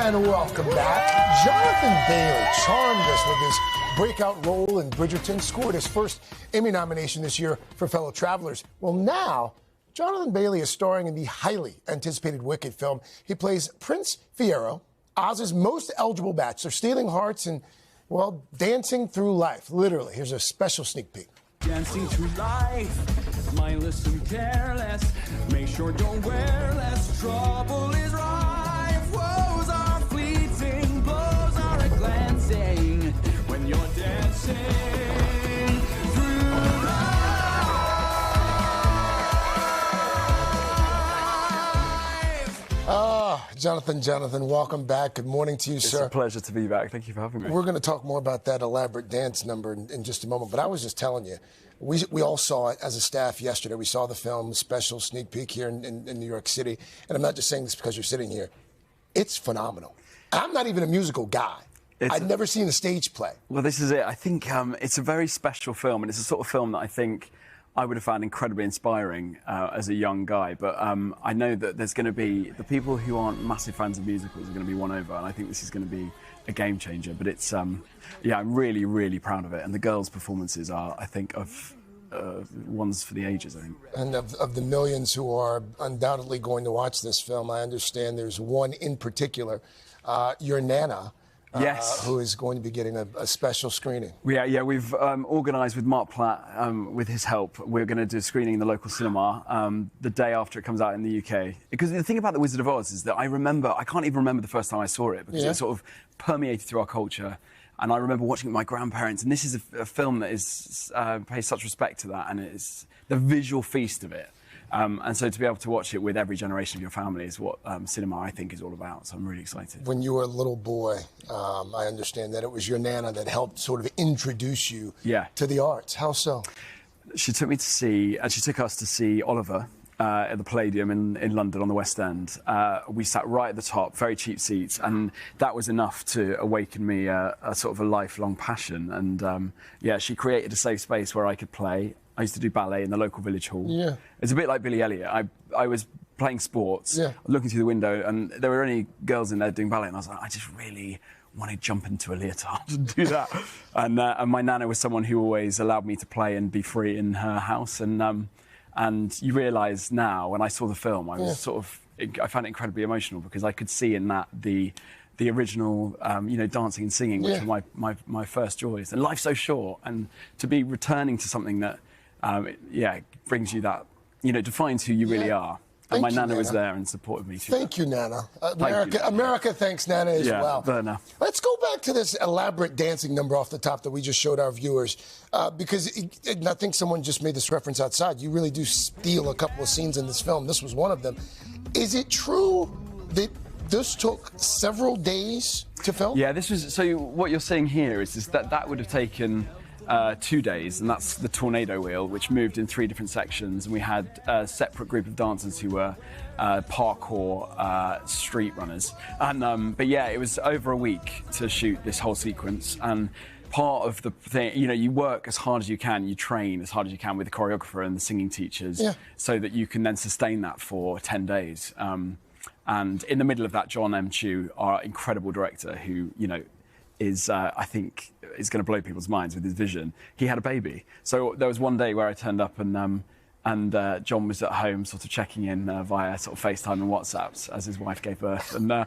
And welcome back. Jonathan Bailey charmed us with his breakout role in Bridgerton, scored his first Emmy nomination this year for Fellow Travelers. Well, now, Jonathan Bailey is starring in the highly anticipated Wicked film. He plays Prince Fiero, Oz's most eligible bachelor, stealing hearts and, well, dancing through life. Literally. Here's a special sneak peek. Dancing through life, mindless and careless. Make sure don't wear less. Trouble is rife. Woes are fleeting, blows are a glancing when you're dancing through life. Jonathan, welcome back. Good morning to you, sir. It's a pleasure to be back. Thank you for having me. We're going to talk more about that elaborate dance number in just a moment, but I was just telling you, we all saw it as a staff yesterday. We saw the film, special sneak peek here in New York City, and I'm not just saying this because you're sitting here. It's phenomenal. I'm not even a musical guy. I'd never seen a stage play. Well, this is it. I think it's a very special film, and it's a sort of film that I think I would have found incredibly inspiring as a young guy. But I know that there's going to be the people who aren't massive fans of musicals are going to be won over, and I think this is going to be a game changer. But it's yeah, I'm really, really proud of it, and the girls' performances are, I think, of ones for the ages, I think. And of the millions who are undoubtedly going to watch this film, I understand there's one in particular, your Nana. Yes. Who is going to be getting a special screening. Yeah, we've organised with Mark Platt, with his help, we're going to do a screening in the local cinema the day after it comes out in the UK. Because the thing about The Wizard of Oz is that I can't even remember the first time I saw it, because it sort of permeated through our culture. And I remember watching it with my grandparents, and this is a film that is pays such respect to that, and it's the visual feast of it. And so to be able to watch it with every generation of your family is what cinema, I think, is all about. So I'm really excited. When you were a little boy, I understand that it was your Nana that helped sort of introduce you to the arts. How so? She took me to see, and she took us to see Oliver at the Palladium in London on the West End. We sat right at the top, very cheap seats, and that was enough to awaken me a sort of a lifelong passion. And yeah, she created a safe space where I could play. I used to do ballet in the local village hall. Yeah. It's a bit like Billy Elliot. I was playing sports, looking through the window, and there were only girls in there doing ballet, and I was like, I just really want to jump into a leotard and do that. And my Nana was someone who always allowed me to play and be free in her house. And you realise now, when I saw the film, I was I found it incredibly emotional, because I could see in that the original, dancing and singing, which were my first joys. And life's so short, and to be returning to something that, brings you that, defines who you really are. And my Nana was there and supported me too. Thank you, Nana. America thanks Nana as well. Burner. Let's go back to this elaborate dancing number off the top that we just showed our viewers, because I think someone just made this reference outside. You really do steal a couple of scenes in this film. This was one of them. Is it true that this took several days to film? Yeah, this was. So what you're seeing here is that would have taken 2 days, and that's the tornado wheel, which moved in 3 different sections, and we had a separate group of dancers who were parkour street runners. And but yeah, it was over a week to shoot this whole sequence. And part of the thing, you work as hard as you can, you train as hard as you can with the choreographer and the singing teachers, so that you can then sustain that for 10 days. And in the middle of that, John M. Chu, our incredible director, who is I think is going to blow people's minds with his vision. He had a baby, so there was one day where I turned up and John was at home, sort of checking in via sort of FaceTime and WhatsApps as his wife gave birth. And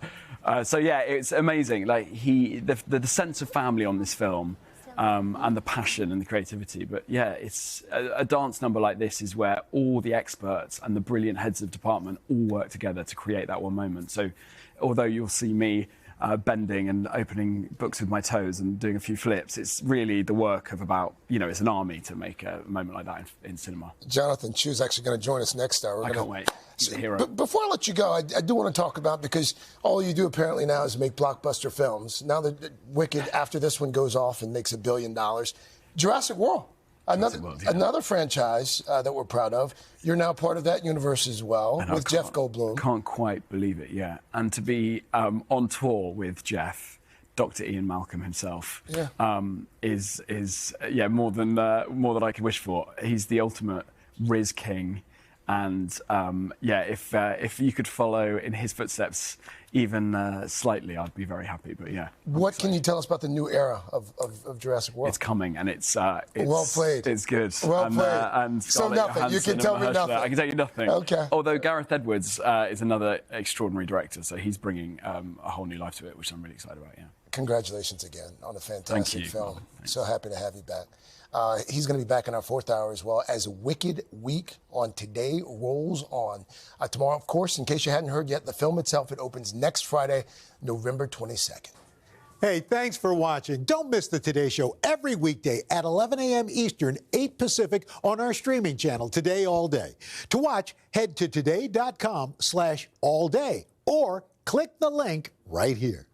so yeah, it's amazing. Like the sense of family on this film, and the passion and the creativity. But yeah, it's a dance number like this is where all the experts and the brilliant heads of department all work together to create that one moment. So although you'll see me bending and opening books with my toes and doing a few flips, it's really the work of about, it's an army to make a moment like that in cinema. Jonathan Chu's actually going to join us next hour. I can't wait. He's a hero. Before I let you go, I do want to talk about, because all you do apparently now is make blockbuster films. Now that Wicked, after this one goes off and makes $1 billion, Jurassic World. Another franchise that we're proud of. You're now part of that universe as well, with Jeff Goldblum. Can't quite believe it, yeah. And to be on tour with Jeff, Dr. Ian Malcolm himself, is more than I could wish for. He's the ultimate Riz King. And if you could follow in his footsteps even slightly, I'd be very happy. But yeah. What can you tell us about the new era of Jurassic World? It's coming, and it's well played. It's good. Well played. And So Scarlett nothing. You can Johansson tell and me Mahershala. nothing. I can tell you nothing. Okay. Although Gareth Edwards is another extraordinary director, so he's bringing a whole new life to it, which I'm really excited about. Yeah. Congratulations again on a fantastic film. Oh, so happy to have you back. He's going to be back in our fourth hour as well as Wicked Week on Today rolls on. Tomorrow, of course, in case you hadn't heard yet, the film itself, it opens next Friday, November 22nd. Hey, thanks for watching. Don't miss the Today Show every weekday at 11 a.m. Eastern, 8 Pacific on our streaming channel, Today All Day. To watch, head to today.com/allday or click the link right here.